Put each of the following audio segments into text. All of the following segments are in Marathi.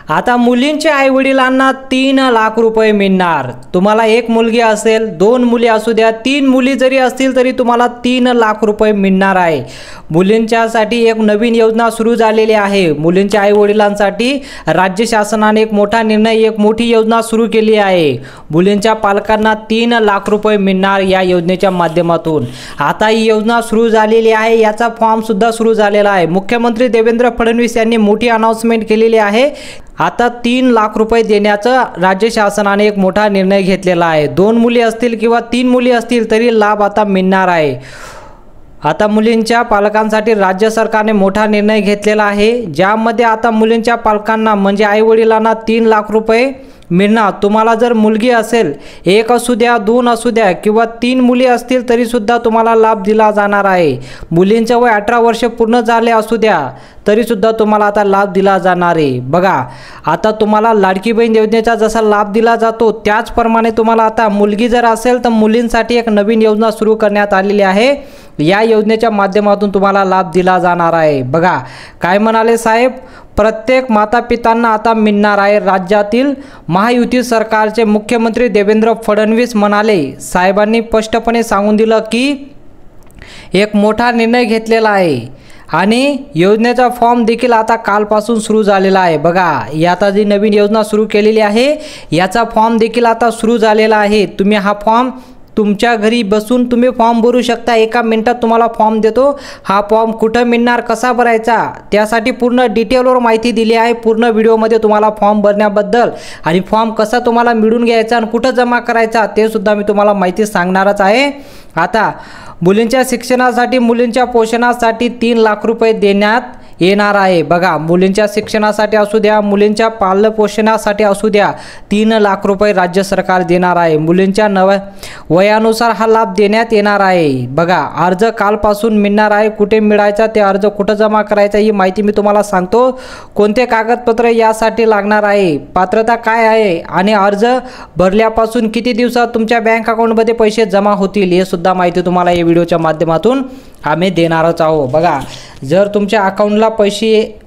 आता मुलींच्या आईवडिलांना 3 लाख रुपये मिळणार। तुम्हाला एक मुलगी असेल, 2 मुली असू द्या, 3 मुली जरी असतील तरी तुम्हाला 3 लाख रुपये मिळणार आहे। मुलींच्यासाठी एक नवीन योजना सुरू झालेली आहे। मुलींच्या आईवडिलांसाठी राज्य शासनाने एक मोठा निर्णय, एक मोठी योजना सुरू केली आहे। मुलींच्या पालकांना 3 लाख रुपये मिळणार या योजनेच्या माध्यमातून। आता ही योजना सुरू झालेली आहे, याचा फॉर्म सुद्धा सुरू झालेला आहे। मुख्यमंत्री देवेंद्र फडणवीस यांनी मोठी अनाउन्समेंट केलेली आहे। आता 3 लाख रुपये देण्याचा राज्य शासनाने एक मोठा निर्णय घेतलेला आहे। 2 मुली असतील किंवा 3 मुली असतील तरी लाभ आता मिळणार आहे। आता मुलींच्या पालकांसाठी राज्य सरकारने मोठा निर्णय घेतलेला आहे, ज्यामध्ये आता मुलींच्या पालकांना म्हणजे आईवडिलांना 3 लाख रुपये मिळणार। तुम्हाला जर मुलगी असेल, 1 असू द्या, 2 असू द्या किंवा 3 मुली असतील तरी सुद्धा तुम्हाला लाभ दिला जाणार आहे। मुलींचे वय 18 वर्ष पूर्ण झाले असू द्या तरी सुद्धा तुम्हाला आता लाभ दिला जाणार आहे। बघा, आता तुम्हाला लाडकी बहीण योजनेचा जसा लाभ दिला जातो त्याचप्रमाणे तुम्हाला आता मुलगी जर असेल तर मुलींसाठी एक नवीन योजना सुरू करण्यात आलेली आहे। या योजनेच्या माध्यमातून तुम्हाला लाभ दिला जाणार आहे। बघा काय म्हणाले साहेब, प्रत्येक माता पितांना आता मिळणार आहे। राज्यातील महायुती सरकारचे मुख्यमंत्री देवेंद्र फडणवीस म्हणाले, साहेबांनी स्पष्टपणे सांगून दिलं की एक मोठा निर्णय घेतलेला आहे आणि योजनेचा फॉर्म देखील आता कालपासून सुरू झालेला आहे। बघा, आता जी नवीन योजना सुरू केलेली आहे याचा फॉर्म देखील आता सुरू झालेला आहे। तुम्ही हा फॉर्म तुमच्या घरी बसून तुम्ही फॉर्म भरू शकता। 1 मिनिटात तुम्हाला फॉर्म देतो। हा फॉर्म कुठं मिळणार, कसा भरायचा, त्यासाठी पूर्ण डिटेलवर माहिती दिली आहे। पूर्ण व्हिडिओमध्ये तुम्हाला फॉर्म भरण्याबद्दल आणि फॉर्म कसा तुम्हाला मिळून घ्यायचा आणि कुठं जमा करायचा ते सुद्धा मी तुम्हाला माहिती सांगणारच आहे। आता मुलींच्या शिक्षणासाठी, मुलींच्या पोषणासाठी 3 लाख रुपये देण्यात येणार आहे। बघा, मुलींच्या शिक्षणासाठी असू द्या, मुलींच्या पालनपोषणासाठी असू द्या, 3 लाख रुपये राज्य सरकार देणार आहे। मुलींच्या वयानुसार हा लाभ देण्यात येणार आहे। बघा, अर्ज कालपासून मिळणार आहे। कुठे मिळायचा, ते अर्ज कुठं जमा करायचा ही माहिती मी तुम्हाला सांगतो। कोणते कागदपत्र यासाठी लागणार आहे, पात्रता काय आहे आणि अर्ज भरल्यापासून किती दिवसात तुमच्या बँक अकाउंटमध्ये पैसे जमा होतील हे सुद्धा माहिती तुम्हाला या व्हिडिओच्या माध्यमातून आम्ही देणारच आहोत। बघा, जर तुमच्या अकाउंटला पैसे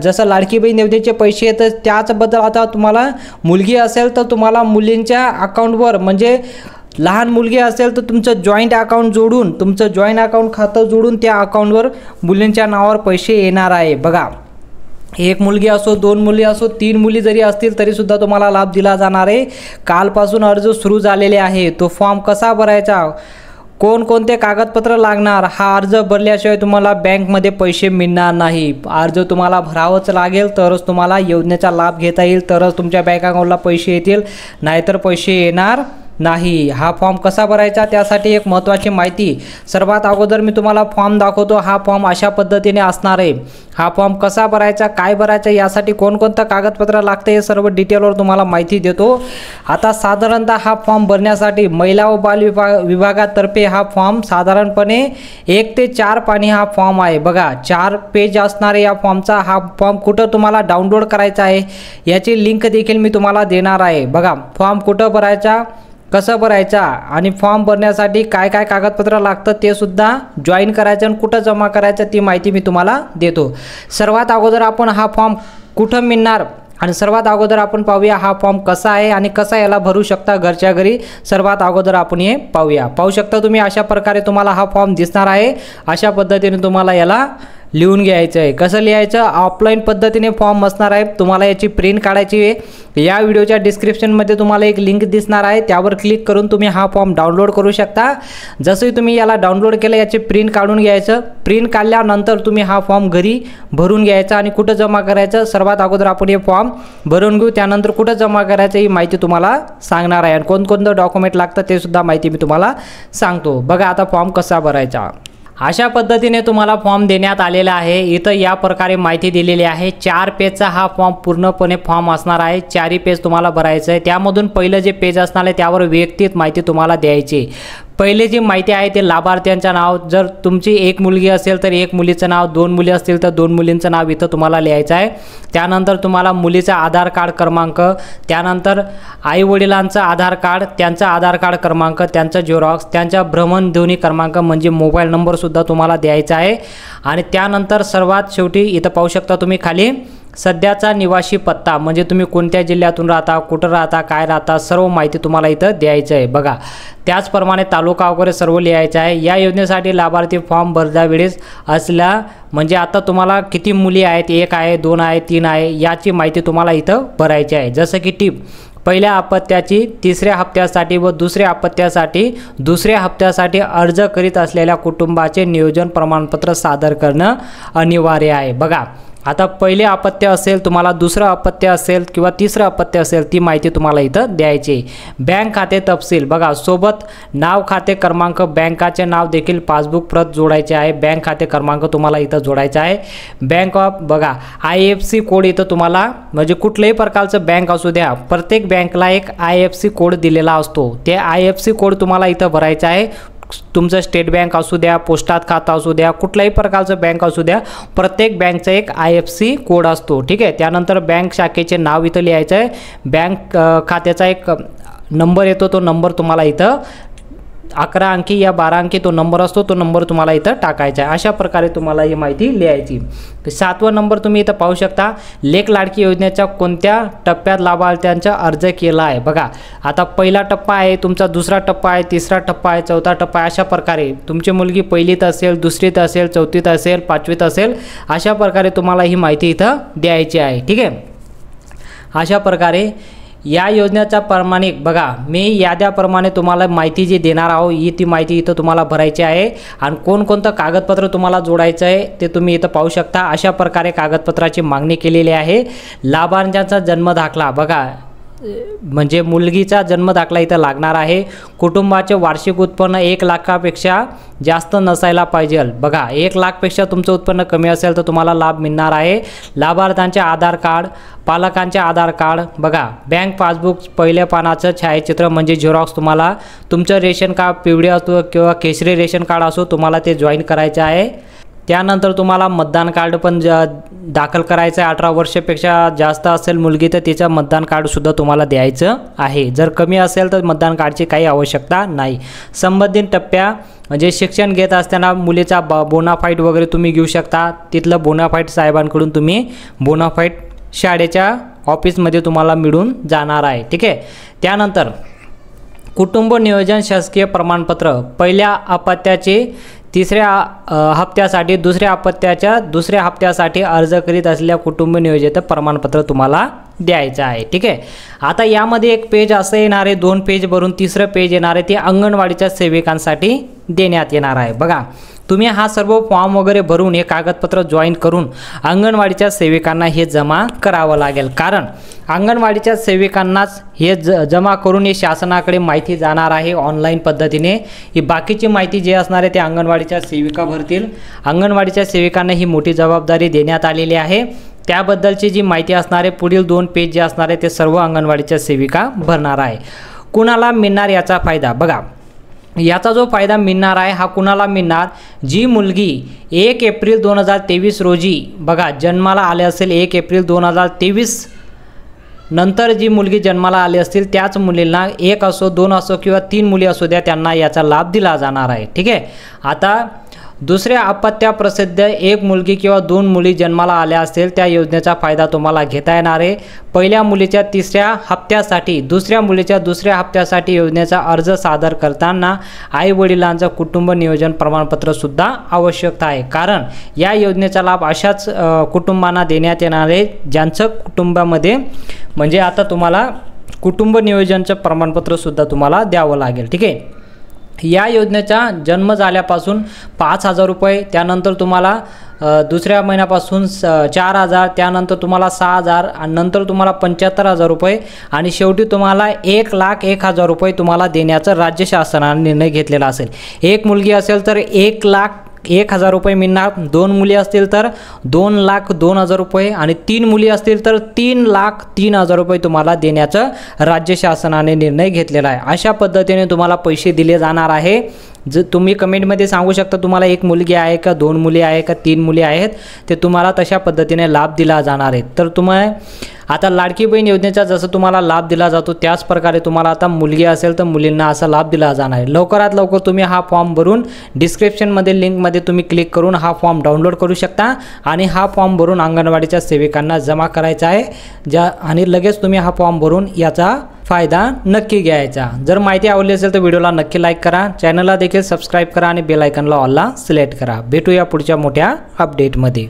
जसं लाडकी बहीण योजनेचे पैसे येतात त्याचबद्दल आता तुम्हाला मुलगी असेल तर तुम्हाला मुलींच्या अकाउंटवर म्हणजे लहान मुलगी असेल तर तुमचं जॉईंट अकाउंट जोडून, तुमचं जॉईंट अकाउंट खातं जोडून त्या अकाउंटवर मुलींच्या नावावर पैसे येणार आहे। बघा, 1 मुलगी असो, 2 मुली असो, 3 मुली जरी असतील तरी सुद्धा तुम्हाला लाभ दिला जाणार आहे। कालपासून अर्ज सुरू झालेले आहे। तो फॉर्म कसा भरायचा, कोणकोणते कागदपत्र लागणार, हा अर्ज भरल्याशिवाय तुम्हाला बँकमध्ये पैसे मिळणार नाही। अर्ज तुम्हाला भरावंच लागेल तरच तुम्हाला योजनेचा लाभ घेता येईल, तरच तुमच्या बँक अकाउंटला पैसे येतील, नाहीतर पैसे येणार नाही। हा फॉर्म कसा भरायचा त्यासाठी एक महत्त्वाची माहिती सर्वात अगोदर मी तुम्हाला फॉर्म दाखवतो। हा फॉर्म अशा पद्धतीने असणार आहे। हा फॉर्म कसा भरायचा, काय भरायचा, यासाठी कोणकोणतं कागदपत्र लागतं हे सर्व डिटेलवर तुम्हाला माहिती देतो। आता साधारणतः हा फॉर्म भरण्यासाठी महिला व बाल विभागातर्फे हा फॉर्म साधारणपणे 1 ते 4 पानी हा फॉर्म आहे। बघा, 4 पेज असणार आहे या फॉर्मचा। हा फॉर्म कुठं तुम्हाला डाउनलोड करायचा आहे याची लिंक देखील मी तुम्हाला देणार आहे। बघा, फॉर्म कुठं भरायचा, कसं भरायचा आणि फॉर्म भरण्यासाठी काय काय कागदपत्र लागतं ते सुद्धा जॉईन करायचं आणि कुठं जमा करायचं ती माहिती मी तुम्हाला देतो। सर्वात अगोदर आपण हा फॉर्म कुठं मिळणार आणि सर्वात अगोदर आपण पाहूया हा फॉर्म कसा आहे आणि कसा याला भरू शकता घरच्या घरी। सर्वात अगोदर आपण हे पाहूया। पाहू शकता तुम्ही अशा प्रकारे तुम्हाला हा फॉर्म दिसणार आहे। अशा पद्धतीने तुम्हाला याला लिहून घ्यायचं आहे। कसं लिहायचं, ऑफलाईन पद्धतीने फॉर्म असणार आहे। तुम्हाला याची प्रिंट काढायची आहे। या व्हिडिओच्या डिस्क्रिप्शनमध्ये तुम्हाला एक लिंक दिसणार आहे, त्यावर क्लिक करून तुम्ही हा फॉर्म डाउनलोड करू शकता। जसं तुम्ही याला डाउनलोड केलं याची प्रिंट काढून घ्यायचं। प्रिंट काढल्यानंतर तुम्ही हा फॉर्म घरी भरून घ्यायचा आणि कुठं जमा करायचं, सर्वात अगोदर आपण हे फॉर्म भरून घेऊ, त्यानंतर कुठं जमा करायचं ही माहिती तुम्हाला सांगणार आहे आणि कोणकोणतं डॉक्युमेंट लागतं ते सुद्धा माहिती मी तुम्हाला सांगतो। बघा, आता फॉर्म कसा भरायचा। अशा पद्धतीने तुम्हाला फॉर्म देण्यात आलेला आहे। इथं या प्रकारे माहिती दिलेली आहे। 4 पेजचा हा फॉर्म पूर्णपणे फॉर्म असणार आहे। 4ही पेज तुम्हाला भरायचं आहे। त्यामधून पहिलं जे पेज असणार आहे त्यावर वैयक्तिक माहिती तुम्हाला द्यायची। पहिले जी माहिती आहे ते लाभार्थ्यांचं नाव, जर तुमची 1 मुलगी असेल तर 1 मुलीचं नाव, 2 मुली असतील तर 2 मुलींचं नाव इथं तुम्हाला लिहायचं आहे। त्यानंतर तुम्हाला मुलीचा आधार कार्ड क्रमांक, त्यानंतर आई वडिलांचं आधार कार्ड, त्यांचा आधार कार्ड क्रमांक, त्यांचा झेरॉक्स, त्यांचा भ्रमणध्वनी क्रमांक म्हणजे मोबाईल नंबर सुद्धा तुम्हाला द्यायचा आहे। आणि त्यानंतर सर्वात शेवटी इथं पाहू शकता तुम्ही खाली सध्याचा निवासी पत्ता म्हणजे तुम्ही कोणत्या जिल्ह्यातून राहता, कुठं राहता, काय राहता, सर्व माहिती तुम्हाला इथं द्यायचं आहे बघा. त्याचप्रमाणे तालुका वगैरे सर्व लिहायचं आहे. या योजनेसाठी लाभार्थी फॉर्म भरल्या वेळेस असला म्हणजे आता तुम्हाला किती मुली आहेत, 1 आहे, 2 आहे, 3 आहे, याची माहिती तुम्हाला इथं भरायची आहे. जसं की टिप पहिल्या अपत्याची 3ऱ्या हप्त्यासाठी व दुसऱ्या अपत्यासाठी 2ऱ्या हप्त्यासाठी अर्ज करीत असलेल्या कुटुंबाचे नियोजन प्रमाणपत्र सादर करणं अनिवार्य आहे बघा. आता पहिले अपत्य असेल, तुम्हाला दुसरं अपत्य असेल किंवा तिसरं अपत्य असेल, ती माहिती तुम्हाला इथं द्यायची. बँक खाते तपशील बघा, सोबत नाव, खाते क्रमांक, बँकाचे नाव देखील पासबुक प्रत जोडायचे आहे. बँक खाते क्रमांक तुम्हाला इथं जोडायचा आहे. बँक ऑफ बघा, IFSC कोड इथं तुम्हाला म्हणजे कुठल्याही प्रकारचं बँक असू द्या, प्रत्येक बँकला एक IFSC कोड दिलेला असतो. ते IFSC कोड तुम्हाला इथं भरायचा आहे. तुमचं स्टेट बँक असू द्या, पोस्टात खाता असू द्या, कुठल्याही प्रकारचं बँक असू द्या, प्रत्येक बँकचा एक IFSC कोड असतो. ठीक आहे. त्यानंतर बँक शाखेचे नाव इथं लिहायचं आहे. बँक खात्याचा एक नंबर येतो, तो नंबर तुम्हाला इथं 11 अंकी या 12 अंकी तो नंबर असतो, तो नंबर तुम्हाला इथं टाकायचा आहे. अशा प्रकारे तुम्हाला ही माहिती लिहायची. 7वा नंबर तुम्ही इथं पाहू शकता, लेख लाडकी योजनेच्या कोणत्या टप्प्यात लाभार्थ्यांचा अर्ज केला आहे बघा. आता पहिला टप्पा आहे तुमचा, दुसरा टप्पा आहे, तिसरा टप्पा आहे, चौथा टप्पा आहे. अशा प्रकारे तुमची मुलगी 1लीत असेल, 2रीत असेल, 4थीत असेल, 5वीत असेल, अशा प्रकारे तुम्हाला ही माहिती इथं द्यायची आहे. ठीक आहे. अशा प्रकारे या योजनेच्या प्रमाणित बघा, मी याद्याप्रमाणे तुम्हाला माहिती जी देणार आहो ती माहिती इथं तुम्हाला भरायची आहे. आणि कोणकोणतं कागदपत्र तुम्हाला जोडायचं आहे ते तुम्ही इथं पाहू शकता. अशा प्रकारे कागदपत्राची मागणी केलेली आहे. लाभार्थ्यांचा जन्म दाखला बघा, म्हणजे मुलगीचा जन्म दाखला इथं लागणार आहे. कुटुंबाचे वार्षिक उत्पन्न 1 लाखापेक्षा जास्त नसायला पाहिजे बघा. 1 लाखपेक्षा तुमचं उत्पन्न कमी असेल तर तुम्हाला लाभ मिळणार आहे. लाभार्थ्यांचे आधार कार्ड, पालकांचे आधार कार्ड बघा. बँक पासबुक पहिल्या पानाचं छायाचित्र म्हणजे झेरॉक्स तुम्हाला, तुमचं रेशन कार्ड पिवळे असो किंवा केशरी रेशन कार्ड असो, तुम्हाला ते जॉईन करायचं आहे. त्यानंतर तुम्हाला मतदान कार्ड पण दाखल करायचं आहे. 18 वर्षापेक्षा जास्त असेल मुलगी तर तिचं मतदान कार्डसुद्धा तुम्हाला द्यायचं आहे. जर कमी असेल तर मतदान कार्डची काही आवश्यकता नाही. संबंधित टप्प्या म्हणजे शिक्षण घेत असताना मुलीचा बोनाफाईड वगैरे तुम्ही घेऊ शकता. तिथलं बोनाफाईड साहेबांकडून तुम्ही बोनाफाईड शाळेच्या ऑफिसमध्ये तुम्हाला मिळून जाणार आहे. ठीक आहे. त्यानंतर कुटुंब नियोजन शासकीय प्रमाणपत्र पहिल्या अपत्याचे 3ऱ्या हप्त्यासाठी, दुसऱ्या अपत्याच्या 2ऱ्या हप्त्यासाठी अर्ज करीत असलेल्या कुटुंब नियोजन प्रमाणपत्र तुम्हाला द्यायचं आहे. ठीक आहे. आता यामध्ये एक पेज असं येणार आहे, 2 पेज भरून 3रं पेज येणार आहे, ते अंगणवाडीच्या सेविकांसाठी देण्यात येणार आहे बघा. तुम्ही हा सर्व फॉर्म वगैरे भरून हे कागदपत्र जॉईन करून अंगणवाडीच्या सेविकांना हे जमा करावं लागेल. कारण अंगणवाडीच्या सेविकांनाच हे जमा करून हे शासनाकडे माहिती जाणार आहे ऑनलाईन पद्धतीने. ही बाकीची माहिती जी असणार आहे ते अंगणवाडीच्या सेविका भरतील. अंगणवाडीच्या सेविकांना ही मोठी जबाबदारी देण्यात आलेली आहे. त्याबद्दलची जी माहिती असणार आहे पुढील 2 पेज जे असणार आहे ते सर्व अंगणवाडीच्या सेविका भरणार आहे. कुणाला मिळणार याचा फायदा बघा. याचा जो फायदा मिळणार आहे हा कुणाला मिळणार, जी मुलगी 1 एप्रिल 2023 रोजी बघा जन्माला आले असेल, 1 एप्रिल 2023 नंतर जी मुलगी जन्माला आली असतील त्याच मुलींना 1 असो, 2 असो किंवा 3 मुली असू द्या त्यांना याचा लाभ दिला जाणार आहे. ठीक आहे. आता दुसऱ्या अपत्याप्रसिद्ध 1 मुलगी किंवा 2 मुली जन्माला आल्या असतील त्या योजनेचा फायदा तुम्हाला घेता येणार आहे. पहिल्या मुलीच्या 3ऱ्या हप्त्यासाठी, दुसऱ्या मुलीच्या 2ऱ्या हप्त्यासाठी योजनेचा अर्ज सादर करताना आई वडिलांचं कुटुंब नियोजन प्रमाणपत्रसुद्धा आवश्यक आहे. कारण या योजनेचा लाभ अशाच कुटुंबांना देण्यात येणार आहे ज्यांचं कुटुंबामध्ये म्हणजे आता तुम्हाला कुटुंब नियोजनचं प्रमाणपत्रसुद्धा तुम्हाला द्यावं लागेल. ठीक आहे. या योजनेचा जन्म झाल्यापासून 5,000 रुपये, त्यानंतर तुम्हाला दुसऱ्या महिन्यापासून 4,000, त्यानंतर तुम्हाला 6,000 आणि नंतर तुम्हाला 75,000 रुपये आणि शेवटी तुम्हाला 1,01,000 रुपये तुम्हाला देण्याचा राज्य शासनाने निर्णय घेतलेला असेल. 1 मुलगी असेल तर 1,01,000 रुपये मिळणार, 2 मुली असतील तर 2,02,000 रुपये आणि 3 मुली असतील तर 3,03,000 रुपये तुम्हाला देण्याचं राज्य शासनाने निर्णय घेतलेला आहे. अशा पद्धतीने तुम्हाला पैसे दिले जाणार आहे. तुम्ही कमेंटमध्ये सांगू शकता तुम्हाला एक मुलगी आहे का, 2 मुली आहे का, 3 मुली आहेत, ते तुम्हाला तशा पद्धतीने लाभ दिला जाणार आहे। तर तुम्ही आता लाडकी बहीण योजनेचा जसं तुम्हाला लाभ दिला जातो त्याच प्रकारे तुम्हाला आता मुलगी असेल तर मुलींना असा लाभ दिला जाणार आहे। लवकरात लवकर तुम्ही हा फॉर्म भरून डिस्क्रिप्शनमध्ये लिंकमध्ये तुम्ही क्लिक करून हा फॉर्म डाउनलोड करू शकता आणि हा फॉर्म भरून अंगणवाडीच्या सेविकांना जमा करायचा आहे आणि लगेच तुम्ही हा फॉर्म भरून याचा फायदा नक्की घ्यायचा। जर माहिती आवडली असेल तर व्हिडिओला नक्की लाईक करा, चॅनलला देखील सबस्क्राईब करा आणि बेल आयकॉनला ऑलला सिलेक्ट करा। भेटूया पुढच्या मोठ्या अपडेटमध्ये।